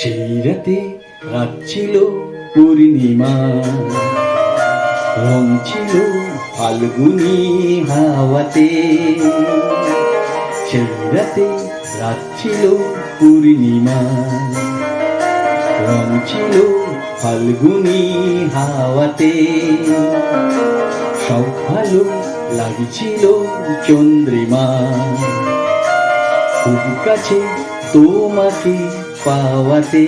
সেই রাতে রাত ছিল পূর্ণিমা, রং ছিল ফাল্গুনি হাওয়াতে। সেই রাতে রাত ছিল পূর্ণিমা, রং ছিল ফাল্গুনি হাওয়াতে। সব ভালো লাগছিল চন্দ্রিমা, খুব কাছে তোমাকে পাওয়াতে।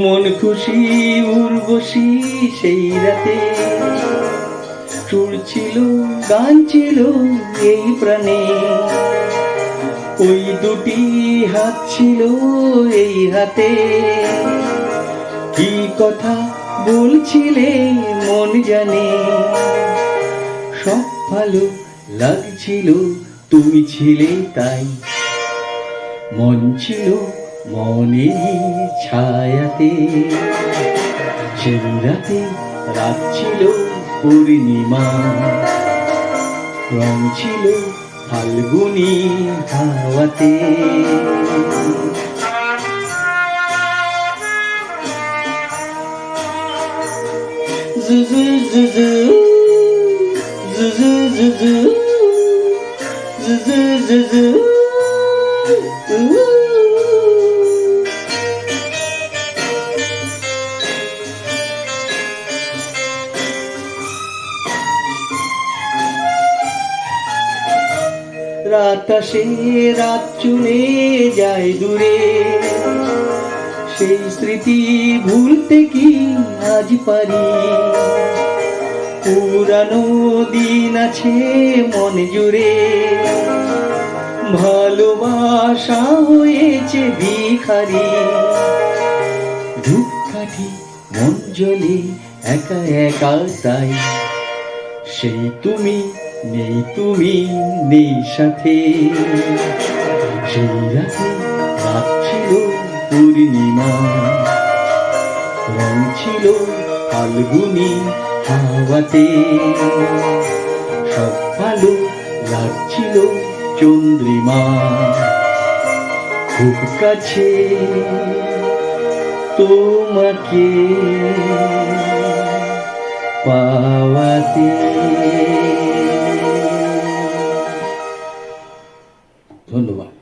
মন খুশি উর্বশী সেই রাতে, সুর ছিল গান ছিল এই প্রাণে। ওই দুটি হাত ছিল এই হাতে, কি কথা বলছিলে মন জানে। সব ভালো লাগছিল তুমি ছিলে তাই, মন ছিল মনেরই ছায়াতে। সেই রাতে রাত ছিল পূর্ণিমা, রং ছিল ফাল্গুনি হাওয়াতে। জুজু জুজু জুজু জুজু জুজু জুজু। রাত আসে রাত চলে যায় দূরে, সেই স্মৃতি ভুলতে কি আজ পারি। পুরানো দিন আছে মন জুড়ে, ভালোবাসা হয়েছে ভিখারি। ধূপকাঠি মন জ্বলে একা একা তাই, সেই তুমি নেই তুমি নেই সাথে। সেই রাতে রাত ছিল পূর্ণিমা, রং ছিল ফাল্গুনি হাওয়াতে। সব ভালো লাগছিল চন্দ্রিমা, খুব কাছে তোমাকে পাওয়াতে। ধন্যবাদ।